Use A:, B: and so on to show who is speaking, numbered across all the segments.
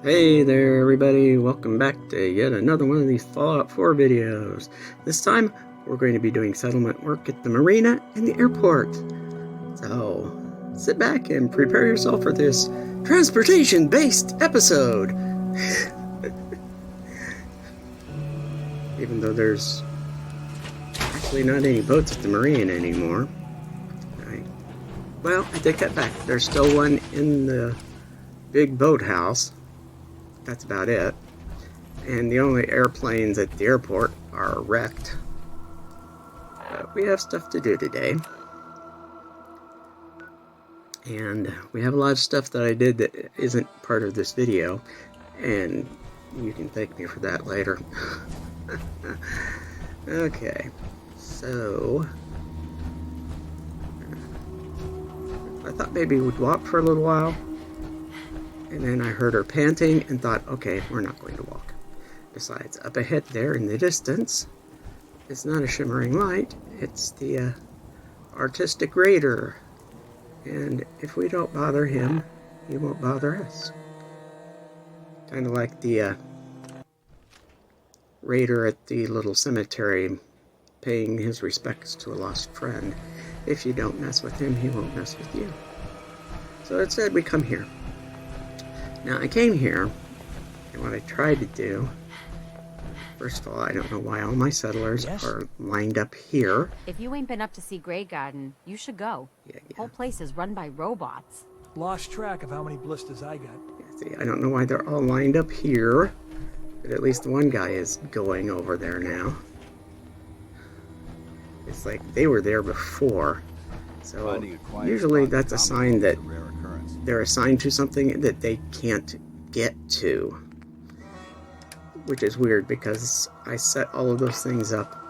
A: Hey there everybody, welcome back to yet another one of these Fallout 4 videos. This time, we're going to be doing settlement work at the Marina and the Airport. So, sit back and prepare yourself for this transportation-based episode. Even though there's actually not any boats at the Marina anymore. Well, I take that back. There's still one in the big boathouse. That's about it. And the only airplanes at the airport are wrecked. But we have stuff to do today. And we have a lot of stuff that I did that isn't part of this video. And you can thank me for that later. Okay. So I thought maybe we'd walk for a little while. And then I heard her panting and thought, okay, we're not going to walk. Besides, up ahead there in the distance, it's not a shimmering light, it's the artistic raider. And if we don't bother him, he won't bother us. Kind of like the raider at the little cemetery paying his respects to a lost friend. If you don't mess with him, he won't mess with you. So it said we come here. Now, I came here, and what I tried to do, first of all, I don't know why all my settlers are lined up here.
B: If you ain't been up to see Grey Garden, you should go.
A: Yeah.
B: Whole place is run by robots.
C: Lost track of how many blisters I got.
A: Yeah, see, I don't know why they're all lined up here, but at least one guy is going over there now. It's like they were there before, so usually that's a sign that they're assigned to something that they can't get to. Which is weird because I set all of those things up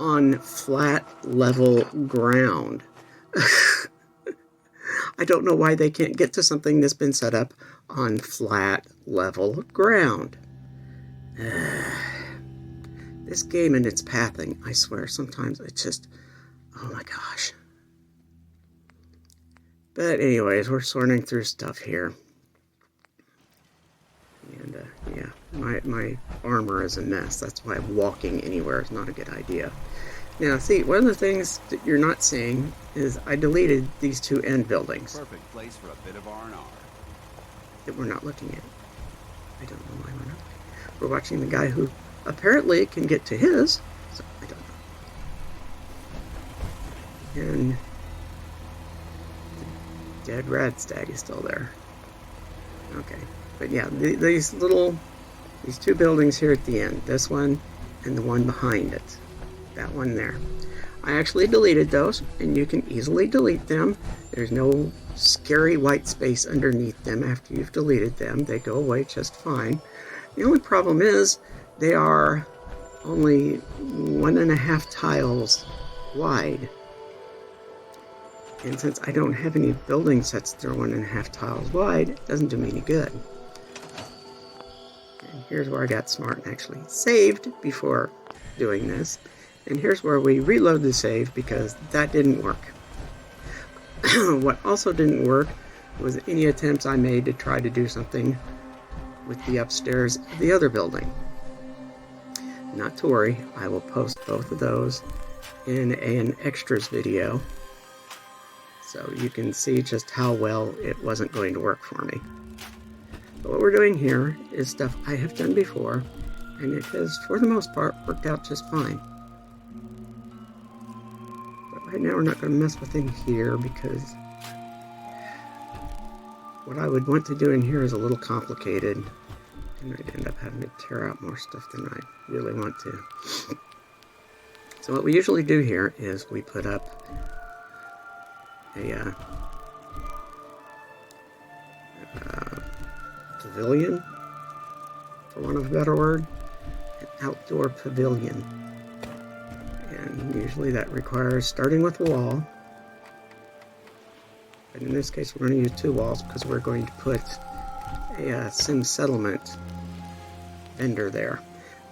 A: on flat, level ground. I don't know why they can't get to something that's been set up on flat, level ground. This game and its pathing, I swear, sometimes it's just, oh my gosh. But anyways, we're sorting through stuff here. And yeah, my armor is a mess. That's why walking anywhere is not a good idea. Now, see, one of the things that you're not seeing is I deleted these two end buildings.
D: Perfect place for a bit of R&R.
A: That we're not looking at. I don't know why we're not. We're watching the guy who apparently can get to his, so I don't know. And dead radstag is still there. Okay, but yeah, these two buildings here at the end, this one and the one behind it, that one there. I actually deleted those, and you can easily delete them. There's no scary white space underneath them after you've deleted them. They go away just fine. The only problem is they are only 1.5 tiles wide. And since I don't have any building sets that are 1.5 tiles wide, it doesn't do me any good. And here's where I got smart and actually saved before doing this. And here's where we reload the save because that didn't work. What also didn't work was any attempts I made to try to do something with the upstairs of the other building. Not to worry, I will post both of those in an extras video. So you can see just how well it wasn't going to work for me. But what we're doing here is stuff I have done before, and it has, for the most part, worked out just fine. But right now we're not going to mess with in here because what I would want to do in here is a little complicated, and I'd end up having to tear out more stuff than I really want to. So what we usually do here is we put up a pavilion, for want of a better word, an outdoor pavilion. And usually that requires starting with a wall. But in this case we're going to use 2 walls because we're going to put a sim settlement vendor there.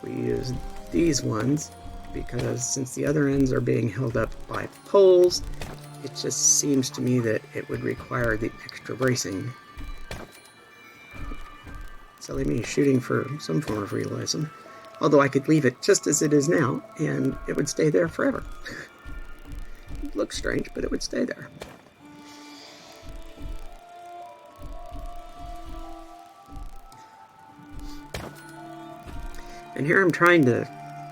A: We use these ones because since the other ends are being held up by poles, it just seems to me that it would require the extra bracing. Silly me, shooting for some form of realism. Although I could leave it just as it is now, and it would stay there forever. It looks strange, but it would stay there. And here I'm trying to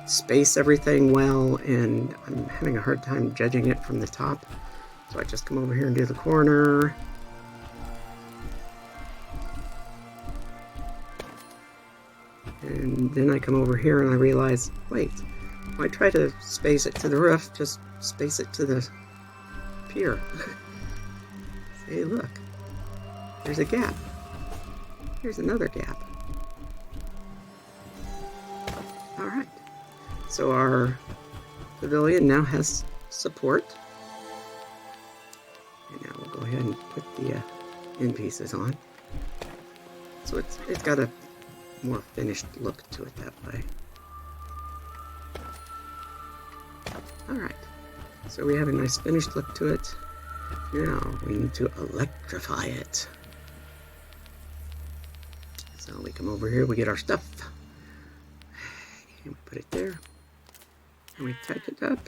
A: space everything well, and I'm having a hard time judging it from the top. So I just come over here and do the corner. And then I come over here and I realize, wait, when I try to space it to the roof, just space it to the pier. Hey, look, there's a gap. Here's another gap. Alright, so our pavilion now has support. And now we'll go ahead and put the end pieces on. So it's got a more finished look to it that way. Alright, so we have a nice finished look to it. Now we need to electrify it. So we come over here, we get our stuff. And we put it there. And we type it up.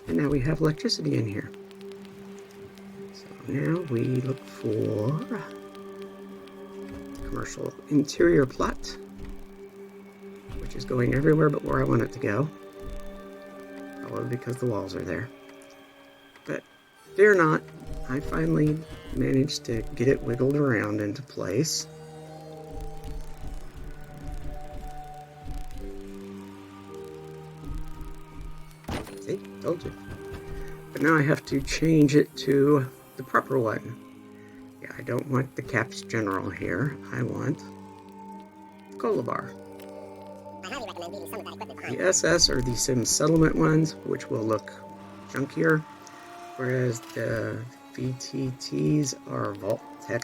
A: And now we have electricity in here. So now we look for commercial interior plot, which is going everywhere but where I want it to go. Probably because the walls are there. But fear not, I finally managed to get it wiggled around into place. See, told you. But now I have to change it to the proper one. Yeah, I don't want the Caps General here. I want Cola Bar. The SS are the Sim Settlement ones, which will look junkier, whereas the VTTs are Vault Tech.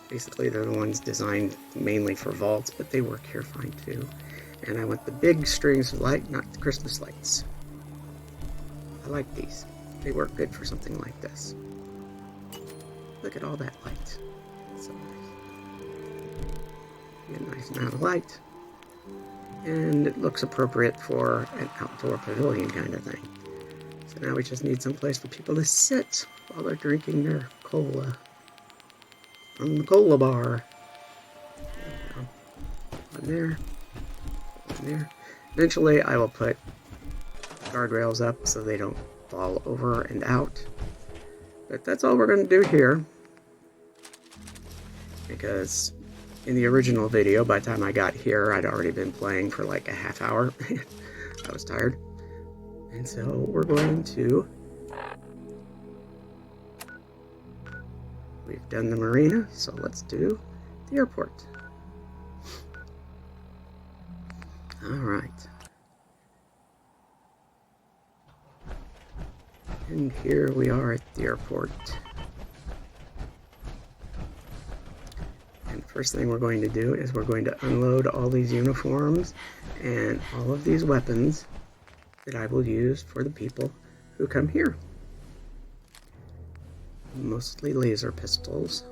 A: Basically, they're the ones designed mainly for vaults, but they work here fine too. And I want the big strings of light, not the Christmas lights. I like these. They work good for something like this. Look at all that light. So nice. Get a nice amount of light. And it looks appropriate for an outdoor pavilion kind of thing. So now we just need some place for people to sit while they're drinking their cola from the cola bar. One there, one there. Eventually I will put guardrails up so they don't fall over and out. But that's all we're going to do here. Because in the original video, by the time I got here, I'd already been playing for like a half hour. I was tired. And so we're going to... We've done the marina, so let's do the airport. Alright. And here we are at the airport. And the first thing we're going to do is we're going to unload all these uniforms and all of these weapons that I will use for the people who come here. Mostly laser pistols.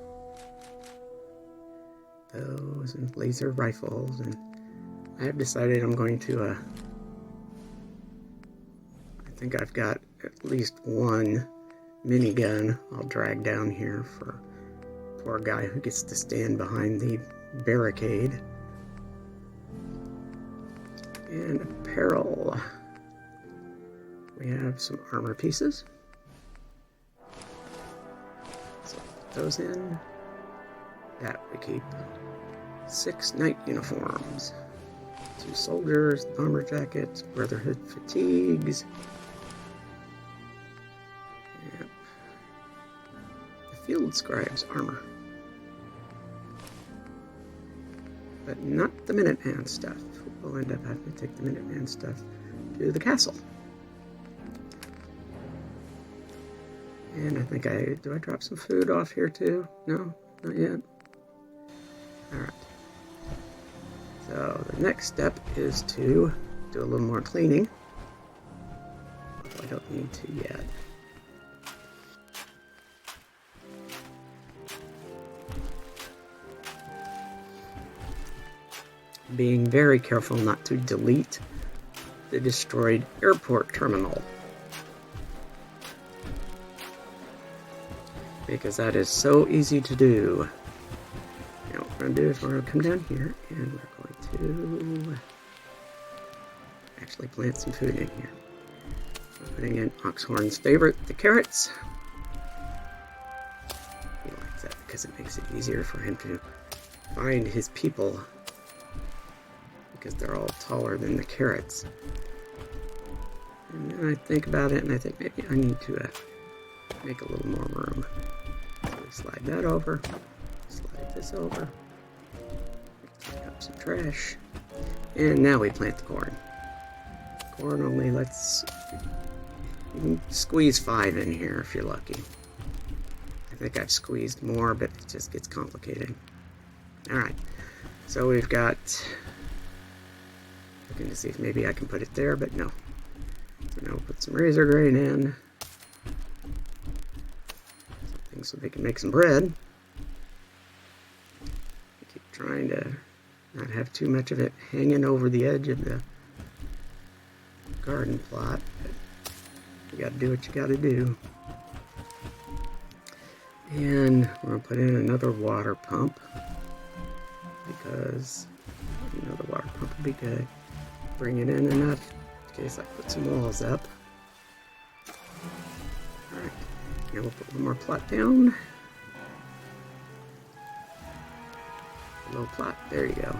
A: Those and laser rifles, and I have decided I'm going to I think I've got at least one minigun I'll drag down here for poor guy who gets to stand behind the barricade. And apparel. We have some armor pieces. So put those in. That we keep. 6 night uniforms. 2 soldiers, bomber jackets, Brotherhood fatigues. Yep. The field scribe's armor. But not the Minuteman stuff. We'll end up having to take the Minuteman stuff to the castle. And I think do I drop some food off here too? No, not yet. Alright. So the next step is to do a little more cleaning. Although I don't need to yet. being very careful not to delete the destroyed airport terminal, because that is so easy to do. Now what we're going to do is we're going to come down here and we're going to actually plant some food in here. We're putting in Oxhorn's favorite, the carrots. He likes that because it makes it easier for him to find his people, because they're all taller than the carrots. And then I think about it and I think maybe I need to make a little more room. So we slide that over, slide this over, take up some trash, and now we plant the corn. Corn only lets, you can squeeze 5 in here if you're lucky. I think I've squeezed more, but it just gets complicated. Alright, so we've got, looking to see if maybe I can put it there, but no. So now we'll put some razor grain in, something so they can make some bread. I keep trying to not have too much of it hanging over the edge of the garden plot, but you gotta do what you gotta do. And we're gonna put in another water pump, because another water pump will be good. Bring it in enough in case I put some walls up. Alright, now we'll put one more plot down. Low plot, there you go.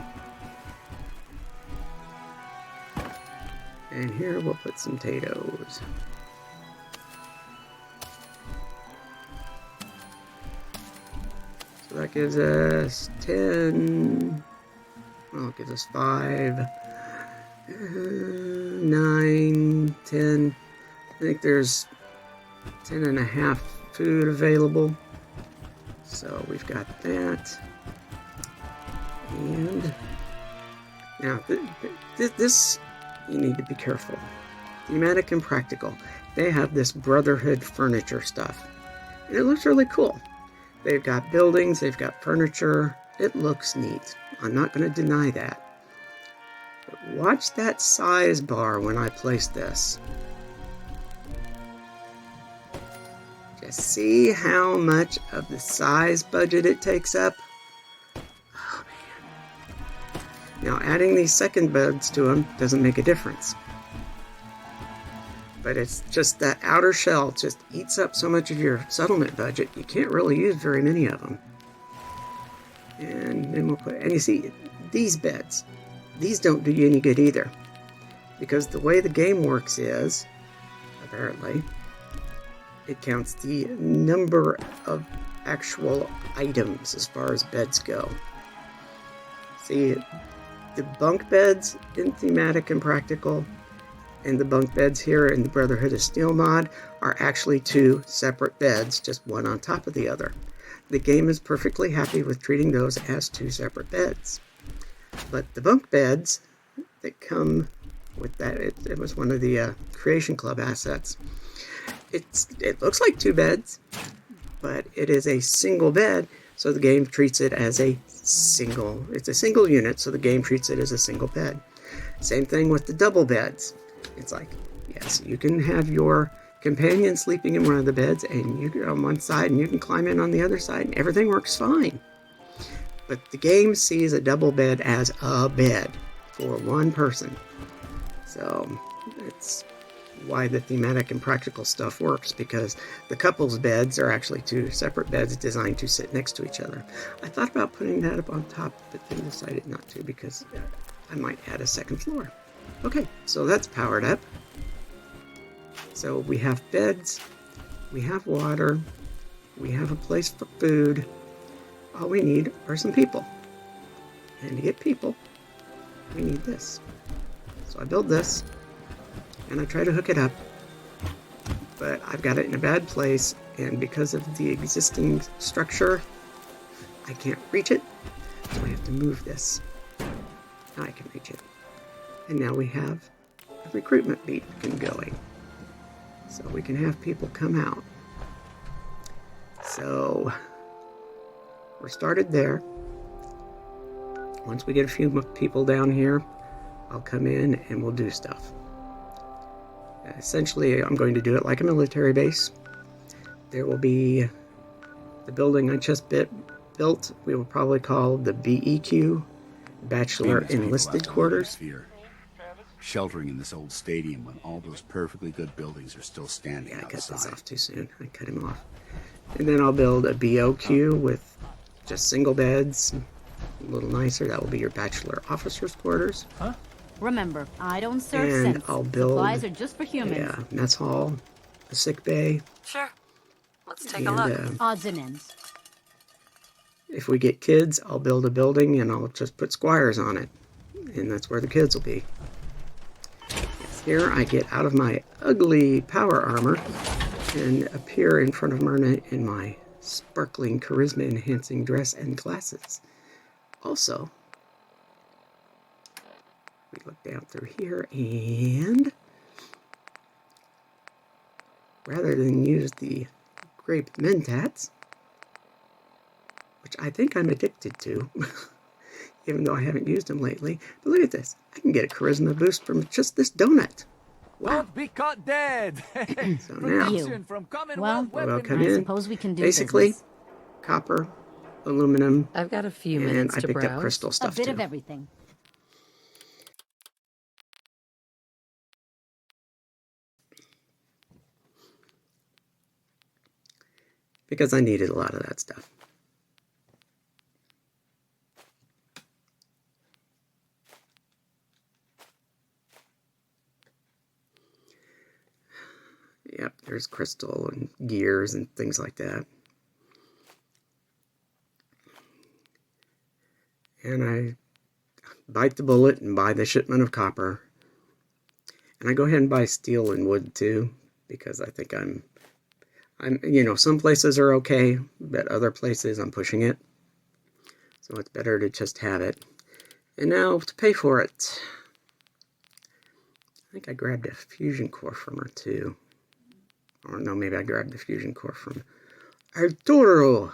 A: And here we'll put some potatoes. So that gives us 10, well, it gives us 5, 9, 10. I think there's 10 and a half food available. So we've got that. And now this, you need to be careful. Thematic and practical. They have this Brotherhood furniture stuff. And it looks really cool. They've got buildings, they've got furniture. It looks neat. I'm not going to deny that. But watch that size bar when I place this. Just see how much of the size budget it takes up. Oh, man. Now, adding these second beds to them doesn't make a difference. But it's just that outer shell just eats up so much of your settlement budget, you can't really use very many of them. And then we'll put, and you see, these beds, these don't do you any good either. Because the way the game works is, apparently, it counts the number of actual items as far as beds go. See, the bunk beds in Thematic and Practical, and the bunk beds here in the Brotherhood of Steel mod are actually 2 separate beds, just one on top of the other. The game is perfectly happy with treating those as 2 separate beds. But the bunk beds that come with that, it was one of the Creation Club assets. It looks like 2 beds, but it is a single bed, so the game treats it as a single, it's a single unit, so the game treats it as a single bed. Same thing with the double beds. It's like, yes, you can have your companion sleeping in one of the beds, and you can on one side, and you can climb in on the other side, and everything works fine. But the game sees a double bed as a bed for one person. So it's why the Thematic and Practical stuff works, because the couple's beds are actually 2 separate beds designed to sit next to each other. I thought about putting that up on top, but then decided not to, because I might add a second floor. Okay, so that's powered up. So we have beds, we have water, we have a place for food. All we need are some people. And to get people, we need this. So I build this, and I try to hook it up, but I've got it in a bad place, and because of the existing structure, I can't reach it, so I have to move this. Now I can reach it. And now we have a recruitment beacon going. So we can have people come out. So we're started there. once we get a few people down here, I'll come in and we'll do stuff. Essentially, I'm going to do it like a military base. There will be the building I just built. We will probably call the BEQ, Bachelor Enlisted Quarters.
D: Sheltering in this old stadium when all those perfectly good buildings are still standing outside.
A: I cut this off too soon. I cut him off. And then I'll build a BOQ with just single beds, a little nicer. That will be your Bachelor Officers Quarters.
C: Huh?
B: Remember, I don't serve
A: And
B: sense.
A: I'll build,
B: Supplies are just for humans.
A: Yeah, mess hall, a sick bay.
E: Sure. Let's take a look.
B: Odds and ends.
A: If we get kids, I'll build a building and I'll just put squires on it. And that's where the kids will be. Here I get out of my ugly power armor and appear in front of Marina in my sparkling charisma enhancing dress and glasses. Also, we look down through here and rather than use the grape mentats, which I think I'm addicted to, even though I haven't used them lately. But look at this. I can get a charisma boost from just this donut. Wow.
C: Won't be caught dead.
A: So now,
C: From
B: Well,
A: I'll come
B: I
A: in.
B: suppose we can do
A: Basically,
B: business.
A: copper, aluminum,
E: I've got a few
A: and
E: minutes
A: I
E: to
A: picked
E: browse.
A: up crystal
B: A
A: stuff
B: bit
A: too.
B: of everything.
A: Because I needed a lot of that stuff. Yep, there's crystal and gears and things like that. And I bite the bullet and buy the shipment of copper. And I go ahead and buy steel and wood too, because I think I'm some places are okay, but other places I'm pushing it. So it's better to just have it. And now to pay for it. I think I grabbed a fusion core from her too. Or no, maybe I grabbed the fusion core from Arturo.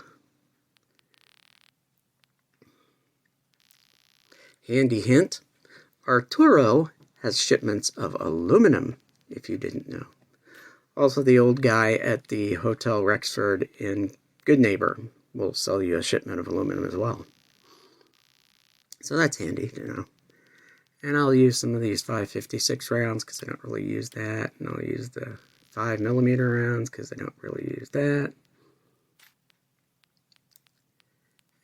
A: Handy hint, Arturo has shipments of aluminum, if you didn't know. Also, the old guy at the Hotel Rexford in Good Neighbor will sell you a shipment of aluminum as well. So that's handy to know. And I'll use some of these 5.56 rounds because I don't really use that. And I'll use the 5mm rounds because I don't really use that.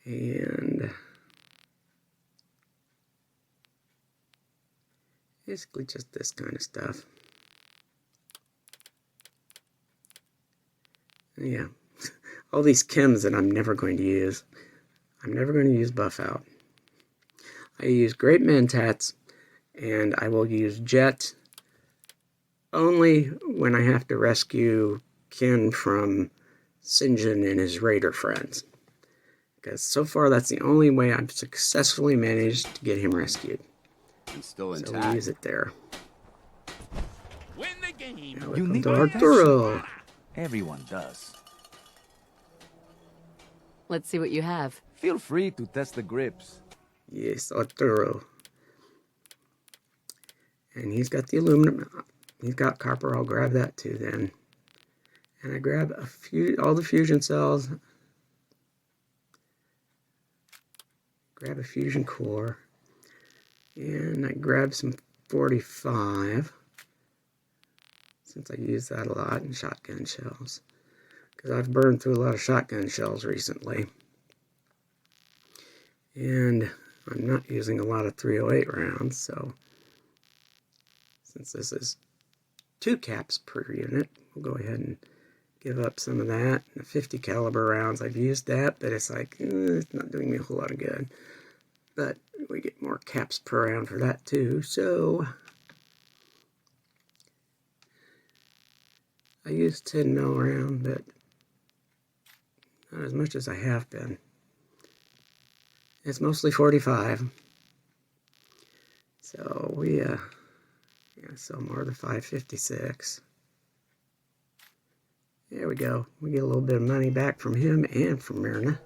A: And basically just this kind of stuff. Yeah, all these chems that I'm never going to use. I'm never going to use buff out. I use grape mentats, and I will use jet only when I have to rescue Ken from Sinjin and his raider friends. Because so far that's the only way I've successfully managed to get him rescued.
D: And still
A: So
D: intact.
A: we use it there.
F: Win the game.
A: Now we come to Arturo.
G: Everyone does.
E: Let's see what you have.
G: Feel free to test the grips.
A: Yes, Arturo. And he's got the aluminum. He's got copper. I'll grab that too then. And I grab all the fusion cells. Grab a fusion core. And I grab some 45. Since I use that a lot in shotgun shells. Because I've burned through a lot of shotgun shells recently. And I'm not using a lot of 308 rounds, so since this is 2 caps per unit, we'll go ahead and give up some of that. The 50 caliber rounds, I've used that, but it's like, it's not doing me a whole lot of good. But we get more caps per round for that too, so I use 10 mil round, but not as much as I have been. It's mostly 45. So we sell more of the 5.56. There we go. We get a little bit of money back from him and from Marina.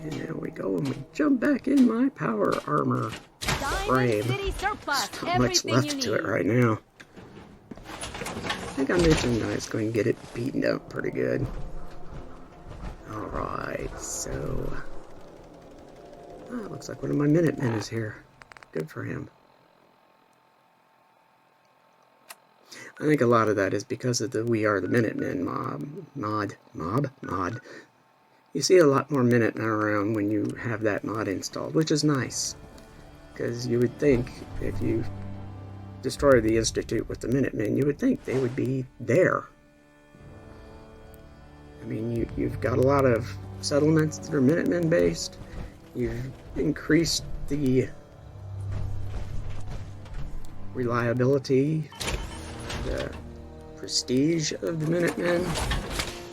A: And there we go, and we jump back in my power armor frame.
B: City surplus.
A: There's not much left to it right now. I think I mentioned I was going to get it beaten up pretty good. Alright, so... Oh, it looks like one of my Minutemen is here. Good for him. I think a lot of that is because of the We Are the Minutemen mod. You see a lot more Minutemen around when you have that mod installed, which is nice. Because you would think if you destroy the Institute with the Minutemen, you would think they would be there. I mean, you've got a lot of settlements that are Minutemen based. You've increased the reliability, the prestige of the Minutemen.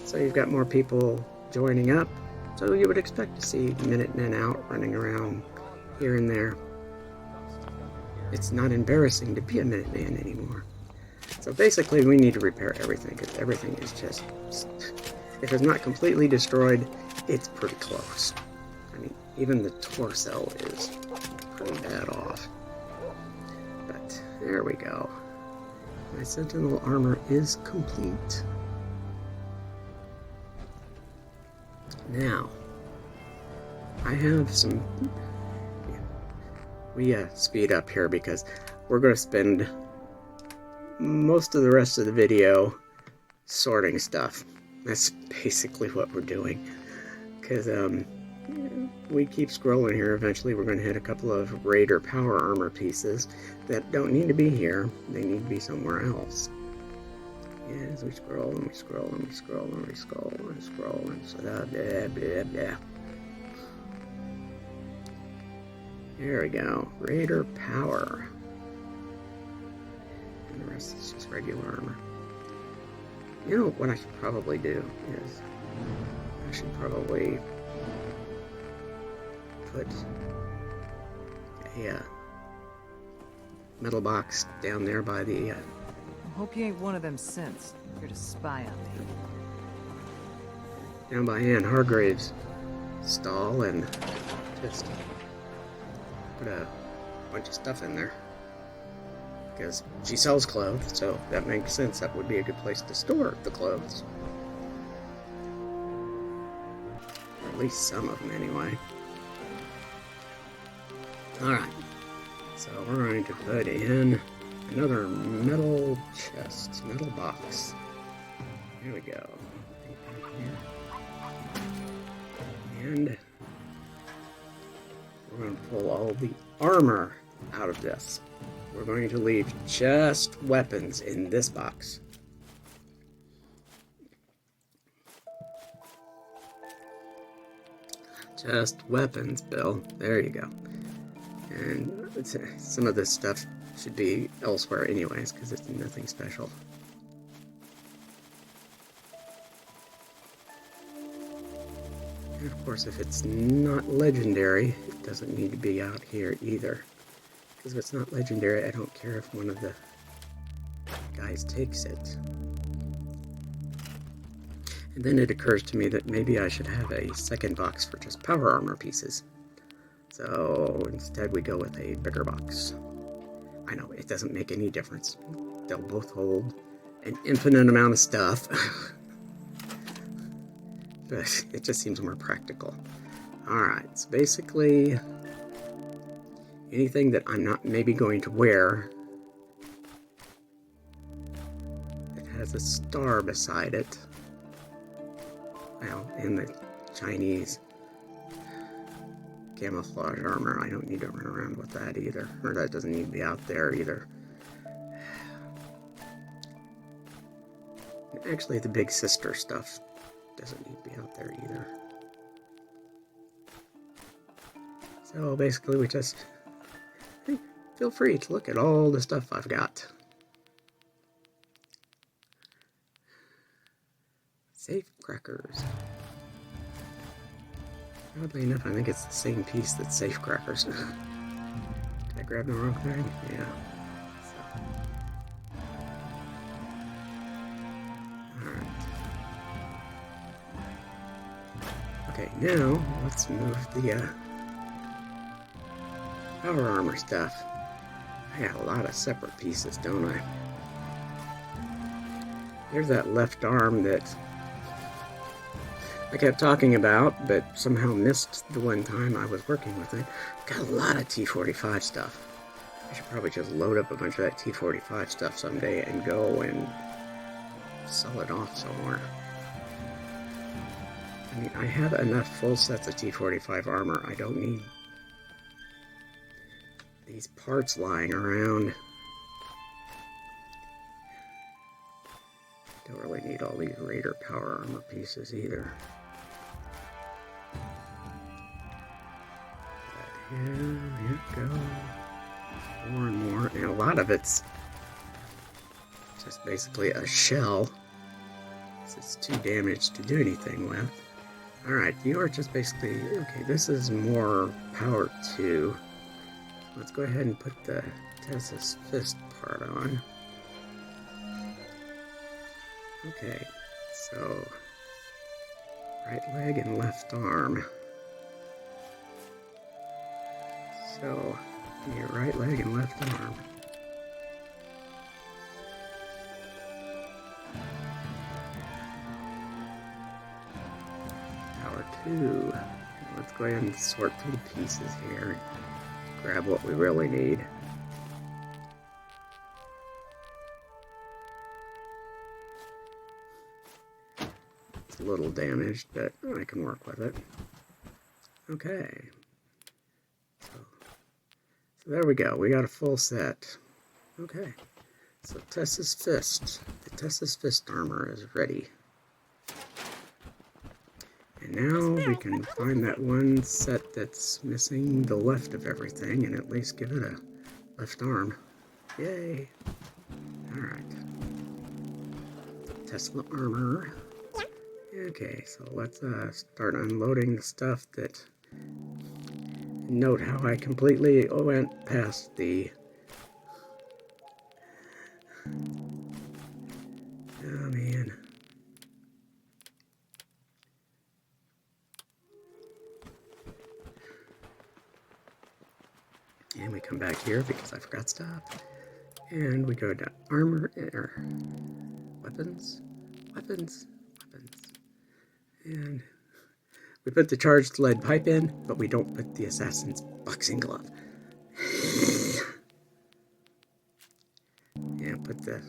A: So you've got more people joining up. So you would expect to see Minutemen out running around here and there. It's not embarrassing to be a Minuteman anymore. So basically we need to repair everything, because everything is just... If it's not completely destroyed, it's pretty close. I mean, even the torso is pretty bad off. But there we go. My Sentinel armor is complete. Now, I have some... We speed up here because we're going to spend most of the rest of the video sorting stuff. That's basically what we're doing. Because we keep scrolling here. Eventually we're going to hit a couple of Raider power armor pieces that don't need to be here. They need to be somewhere else. As we scroll and we scroll and we scroll and we scroll and scroll and so blah blah blah. There we go. Raider power. And the rest is just regular armor. You know what I should probably do is I should probably put a metal box down there by the
H: Hope you ain't one of them synths. Here to spy on me.
A: down by Anne Hargrave's stall and just put a bunch of stuff in there. Because she sells clothes, so that makes sense. That would be a good place to store the clothes. Or at least some of them, anyway. Alright. So we're going to put in another metal chest, metal box. Here we go. And we're going to pull all the armor out of this. We're going to leave just weapons in this box. Just weapons, Bill. There you go. And some of this stuff should be elsewhere anyways, because it's nothing special. And of course, if it's not legendary, it doesn't need to be out here either. Because if it's not legendary, I don't care if one of the guys takes it. And then it occurs to me that maybe I should have a second box for just power armor pieces. So instead we go with a bigger box. I know, it doesn't make any difference. They'll both hold an infinite amount of stuff. But it just seems more practical. Alright, so basically anything that I'm not maybe going to wear that has a star beside it. Well, in the Chinese camouflage armor, I don't need to run around with that either. Or that doesn't need to be out there either. Actually, the big sister stuff doesn't need to be out there either. So basically we just feel free to look at all the stuff I've got. Safe crackers. Oddly enough, I think it's the same piece that's safe crackers. Did I grab the wrong thing? Yeah. So. Alright. Okay, now let's move the power armor stuff. I got a lot of separate pieces, don't I? There's that left arm that I kept talking about, but somehow missed the one time I was working with it. Got a lot of T-45 stuff. I should probably just load up a bunch of that T-45 stuff someday and go and sell it off somewhere. I mean, I have enough full sets of T-45 armor. I don't need these parts lying around. Don't really need all these Raider power armor pieces either. But here we go. More and more. And a lot of it's just basically a shell. It's too damaged to do anything with. Alright, you are just basically... Okay, this is more power 2. Let's go ahead and put the Tessa's fist part on. Okay, so right leg and left arm. So, your right leg and left arm. Power 2. Let's go ahead and sort through the pieces here. Grab what we really need. It's a little damaged, but I can work with it. Okay. So there we go. We got a full set. Okay. So Tessa's fist. The Tessa's fist armor is ready. And now we can find that one set that's missing the left of everything and at least give it a left arm. Yay! Alright. Tesla armor. Okay, so let's start unloading the stuff that... Note how I completely went past the... Oh man. And we come back here because I forgot stuff. And we go to armor, weapons, weapons, weapons. And we put the charged lead pipe in, but we don't put the assassin's boxing glove. And put the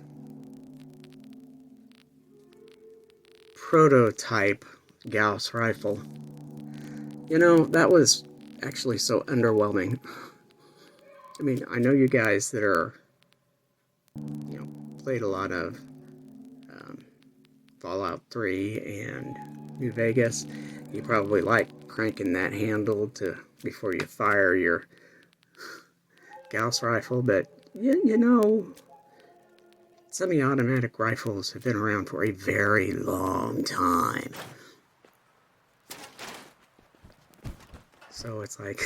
A: prototype Gauss rifle. You know, that was actually so underwhelming. I mean, I know you guys that are, you know, played a lot of Fallout 3 and New Vegas. You probably like cranking that handle to before you fire your Gauss rifle, but you know, semi-automatic rifles have been around for a very long time. So it's like...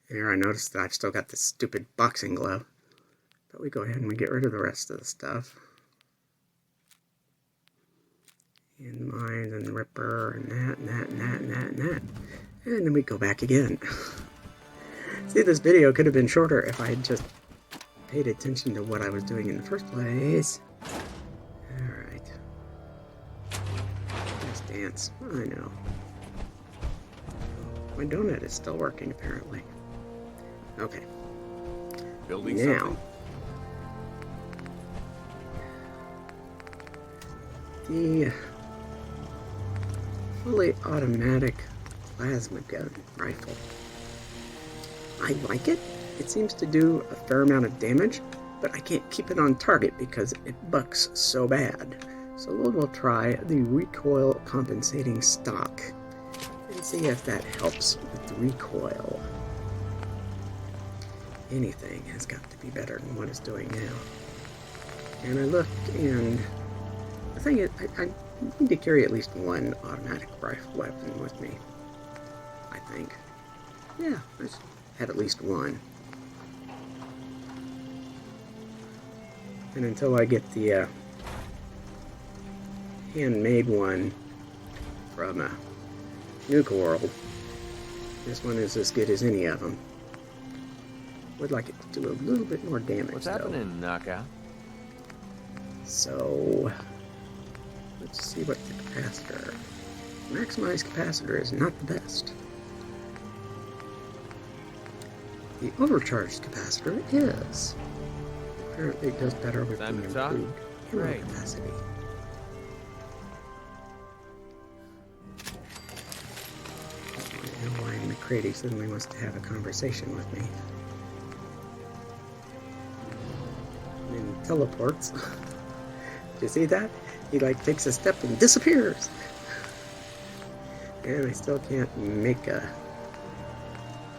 A: Here I noticed that I've still got this stupid boxing glove. But we go ahead and we get rid of the rest of the stuff. And mines and the ripper and that and that and that and that and that. And then we go back again. See, this video could have been shorter if I had just paid attention to what I was doing in the first place. Alright. Nice dance. I know. My donut is still working apparently. Okay.
D: Building
A: now,
D: something.
A: The fully automatic plasma gun rifle. I like it. It seems to do a fair amount of damage, but I can't keep it on target because it bucks so bad. So we'll try the recoil compensating stock and see if that helps with the recoil. Anything has got to be better than what it's doing now. And I looked, and the thing is, I need to carry at least one automatic rifle weapon with me. I think. Yeah, I just had at least one. And until I get the handmade one from Nuka World. This one is as good as any of them. Would like it to do a little bit more damage,
G: What's
A: though.
G: happening, Knockout?
A: So, let's see what the capacitor. Maximized capacitor is not the best. The overcharged capacitor is. Apparently it does better with the
G: Time to talk?
A: improved ammo
G: Great.
A: capacity. I don't know why McCready suddenly wants to have a conversation with me. And then he teleports. Did you see that? He like takes a step and disappears. And I still can't make a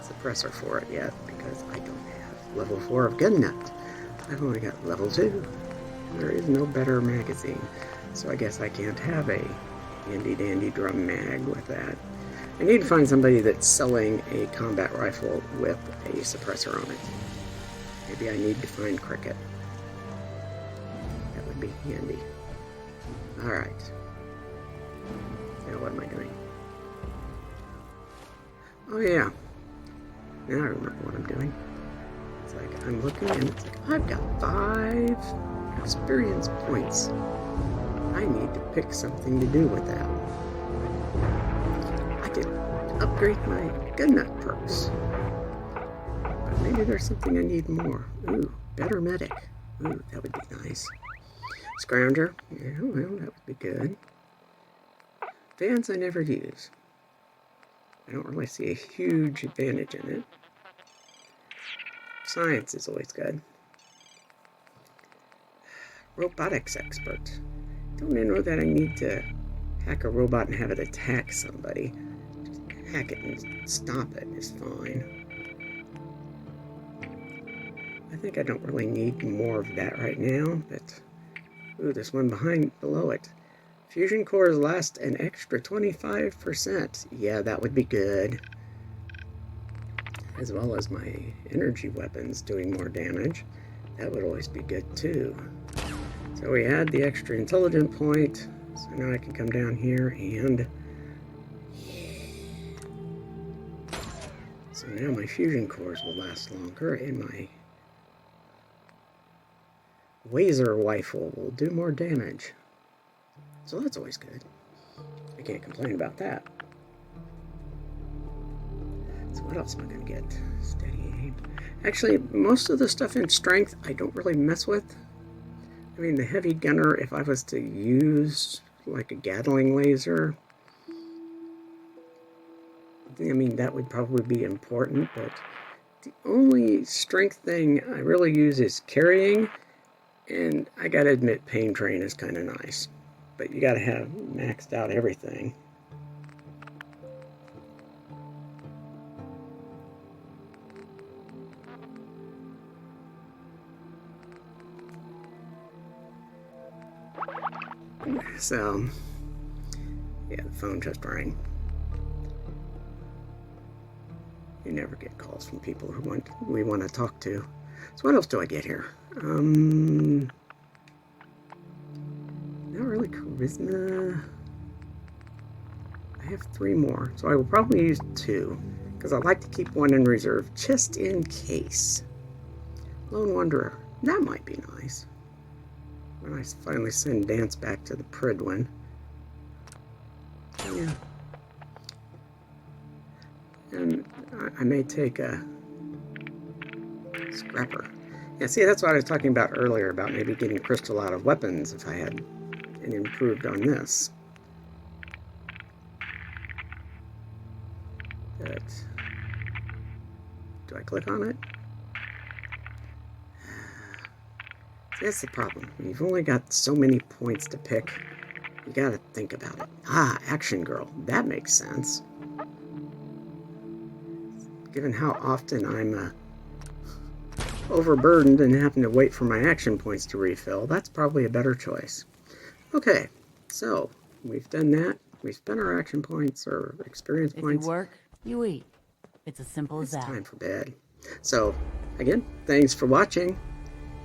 A: suppressor for it yet because I don't have level 4 of gun nut. I've only got level 2. There is no better magazine, so I guess I can't have a handy dandy drum mag with that. I need to find somebody that's selling a combat rifle with a suppressor on it. Maybe I need to find Cricket. That would be handy. Alright. Now what am I doing? Oh yeah. Now I remember what I'm doing. It's like I'm looking and it's like I've got 5 experience points. I need to pick something to do with that. I could upgrade my gun nut perks. But maybe there's something I need more. Ooh, better medic. Ooh, that would be nice. Scrounger. Yeah, well, that would be good. Vans I never use. I don't really see a huge advantage in it. Science is always good. Robotics expert. Don't I know that I need to hack a robot and have it attack somebody? Just hack it and stop it is fine. I think I don't really need more of that right now, but ooh, this one below it. Fusion cores last an extra 25%. Yeah, that would be good. As well as my energy weapons doing more damage. That would always be good too. So we had the extra intelligent point. So now I can come down here and... So now my fusion cores will last longer and my laser rifle will do more damage. So that's always good. I can't complain about that. So what else am I going to get? Steady aim. Actually, most of the stuff in strength I don't really mess with. I mean, the heavy gunner, if I was to use like a Gatling laser, I mean, that would probably be important, but the only strength thing I really use is carrying, and I gotta admit, Pain Train is kind of nice. But you gotta have maxed out everything. So, yeah, the phone just rang. You never get calls from people who we want to talk to. So what else do I get here? Not really charisma. I have 3 more, so I will probably use 2, because I like to keep 1 in reserve just in case. Lone Wanderer, that might be nice. When I finally send Dance back to the Pridwin. Yeah. And I may take a Scrapper. Yeah, see, that's what I was talking about earlier, about maybe getting crystal out of weapons if I had an improved on this. But do I click on it? See, that's the problem. You've only got so many points to pick. You gotta think about it. Ah, Action Girl. That makes sense. Given how often I'm overburdened and having to wait for my action points to refill, that's probably a better choice. Okay, so we've done that. We've spent our action points or experience points.
B: If you work, you eat. It's as simple as
A: It's
B: that.
A: time for bed. So, again, thanks for watching,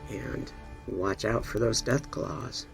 A: and watch out for those death claws.